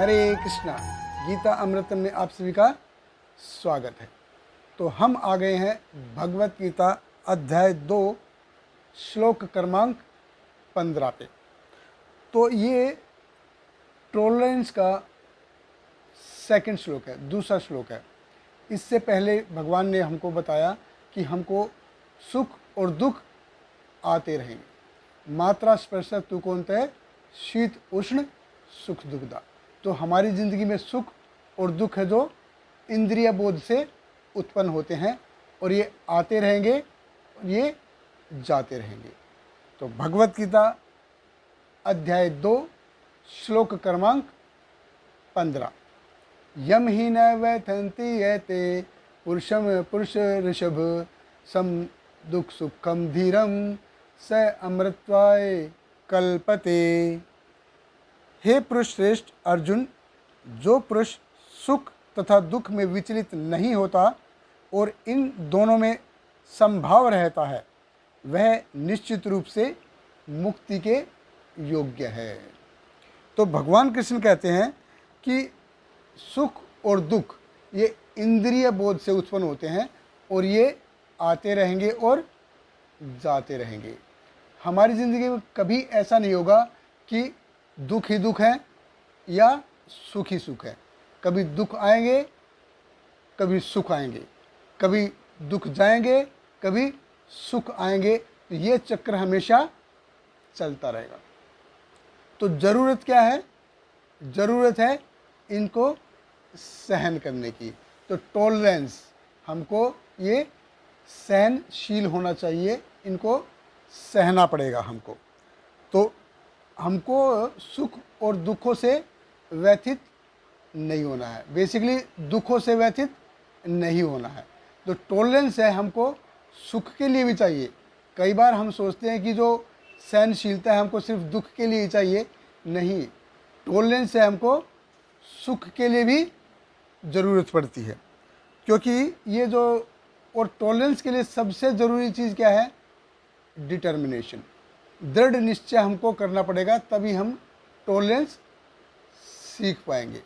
हरे कृष्णा। गीता अमृतम में आप सभी का स्वागत है। तो हम आ गए हैं भगवत गीता अध्याय 2 श्लोक क्रमांक 15 पे। तो ये टॉलरेंस का सेकंड श्लोक है, दूसरा श्लोक है। इससे पहले भगवान ने हमको बताया कि हमको सुख और दुख आते रहेंगे। मात्रा स्पर्श तु कौनते शीत उष्ण सुख दुखदा। तो हमारी ज़िंदगी में सुख और दुख है जो इंद्रिय बोध से उत्पन्न होते हैं और ये आते रहेंगे और ये जाते रहेंगे। तो भगवत गीता अध्याय 2 श्लोक क्रमांक 15। यम ही न व्यथन्ति एते पुरुषम पुरुष ऋषभ सम दुख सुखम धीरम स अमृतत्वाय कल्पते। हे पुरुष श्रेष्ठ अर्जुन, जो पुरुष सुख तथा दुख में विचलित नहीं होता और इन दोनों में समभाव रहता है, वह निश्चित रूप से मुक्ति के योग्य है। तो भगवान कृष्ण कहते हैं कि सुख और दुख ये इंद्रिय बोध से उत्पन्न होते हैं और ये आते रहेंगे और जाते रहेंगे। हमारी ज़िंदगी में कभी ऐसा नहीं होगा कि दुख ही दुख है या सुख ही सुख है। कभी दुख आएंगे, कभी सुख आएंगे, कभी दुख जाएंगे, कभी सुख आएंगे। तो ये चक्र हमेशा चलता रहेगा। तो ज़रूरत क्या है? ज़रूरत है इनको सहन करने की। तो टॉलरेंस, हमको ये सहनशील होना चाहिए, इनको सहना पड़ेगा हमको। तो हमको सुख और दुखों से व्यथित नहीं होना है। बेसिकली दुखों से व्यथित नहीं होना है। तो टॉलरेंस है, हमको सुख के लिए भी चाहिए। कई बार हम सोचते हैं कि जो सहनशीलता है हमको सिर्फ दुख के लिए ही चाहिए। नहीं, टॉलरेंस है हमको सुख के लिए भी ज़रूरत पड़ती है। क्योंकि ये जो और टॉलरेंस के लिए सबसे ज़रूरी चीज़ क्या है? डिटर्मिनेशन, दृढ़ निश्चय हमको करना पड़ेगा, तभी हम टॉलरेंस सीख पाएंगे।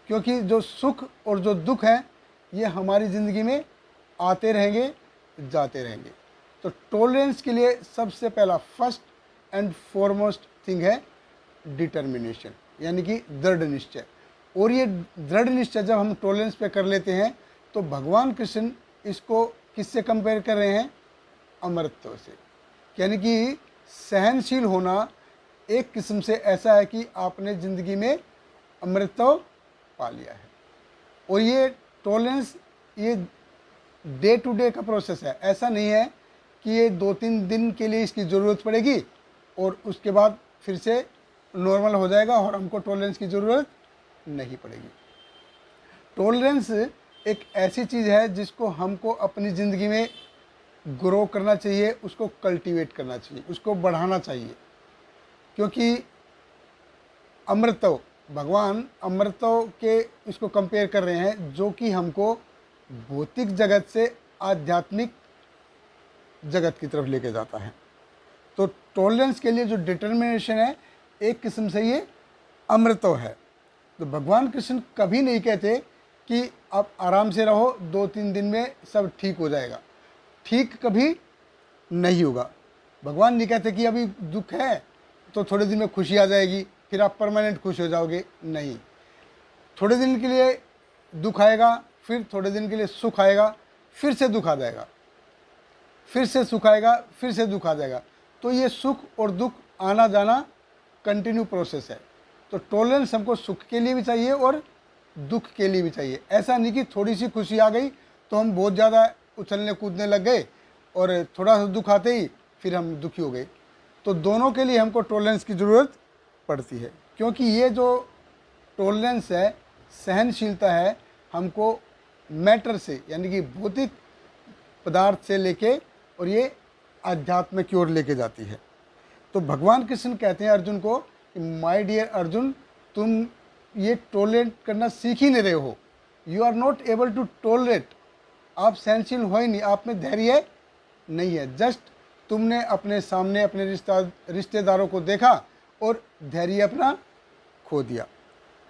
क्योंकि जो सुख और जो दुख है ये हमारी ज़िंदगी में आते रहेंगे, जाते रहेंगे। तो टॉलरेंस के लिए सबसे पहला फर्स्ट एंड फॉरमोस्ट थिंग है डिटर्मिनेशन, यानी कि दृढ़ निश्चय। और ये दृढ़ निश्चय जब हम टॉलरेंस पे कर लेते हैं तो भगवान कृष्ण इसको किससे कंपेयर कर रहे हैं? अमृतत्व से। यानी कि सहनशील होना एक किस्म से ऐसा है कि आपने ज़िंदगी में अमृतत्व पा लिया है। और ये टॉलरेंस ये डे टू डे का प्रोसेस है। ऐसा नहीं है कि ये 2-3 दिन के लिए इसकी ज़रूरत पड़ेगी और उसके बाद फिर से नॉर्मल हो जाएगा और हमको टॉलरेंस की ज़रूरत नहीं पड़ेगी। टॉलरेंस एक ऐसी चीज़ है जिसको हमको अपनी ज़िंदगी में ग्रो करना चाहिए, उसको कल्टीवेट करना चाहिए, उसको बढ़ाना चाहिए। क्योंकि अमृतत्व, भगवान अमृतत्व के इसको कंपेयर कर रहे हैं जो कि हमको भौतिक जगत से आध्यात्मिक जगत की तरफ लेके जाता है। तो टॉलरेंस के लिए जो डिटर्मिनेशन है एक किस्म से ये अमृतत्व है। तो भगवान कृष्ण कभी नहीं कहते कि आप आराम से रहो, 2-3 दिन में सब ठीक हो जाएगा। ठीक कभी नहीं होगा। भगवान नहीं कहते कि अभी दुख है तो थोड़े दिन में खुशी आ जाएगी, फिर आप परमानेंट खुश हो जाओगे। नहीं, थोड़े दिन के लिए दुख आएगा, फिर थोड़े दिन के लिए सुख आएगा, फिर से दुख आ जाएगा, फिर से सुख आएगा, फिर से दुख आ जाएगा। तो ये सुख और दुख आना जाना कंटिन्यू प्रोसेस है। तो टॉलरेंस हमको सुख के लिए भी चाहिए और दुख के लिए भी चाहिए। ऐसा नहीं कि थोड़ी सी खुशी आ गई तो हम बहुत ज़्यादा उछलने कूदने लग गए और थोड़ा सा दुख आते ही फिर हम दुखी हो गए। तो दोनों के लिए हमको टॉलरेंस की ज़रूरत पड़ती है। क्योंकि ये जो टॉलरेंस है, सहनशीलता है, हमको मैटर से यानी कि भौतिक पदार्थ से लेके और ये आध्यात्म की ओर लेके जाती है। तो भगवान कृष्ण कहते हैं अर्जुन को कि माय डियर अर्जुन, तुम ये टॉलरेट करना सीख ही नहीं रहे हो। You are not able to tolerate. आप सहनशील हो ही नहीं, आप में धैर्य नहीं है। जस्ट तुमने अपने सामने अपने रिश्तेदारों को देखा और धैर्य अपना खो दिया।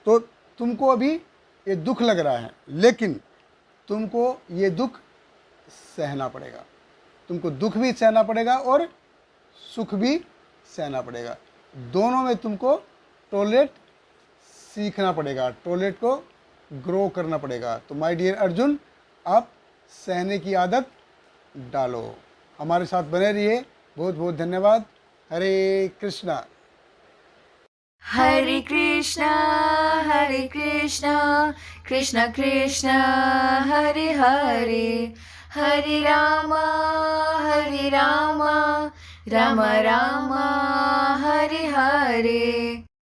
तो तुमको अभी ये दुख लग रहा है, लेकिन तुमको ये दुख सहना पड़ेगा। तुमको दुख भी सहना पड़ेगा और सुख भी सहना पड़ेगा। दोनों में तुमको टॉलरेट सीखना पड़ेगा, टॉलरेट को ग्रो करना पड़ेगा। तो माय डियर अर्जुन, आप सहने की आदत डालो। हमारे साथ बने रहिए। बहुत बहुत धन्यवाद। हरे कृष्णा। हरे कृष्णा कृष्ण कृष्ण हरे हरे, हरे रामा राम राम हरे हरे।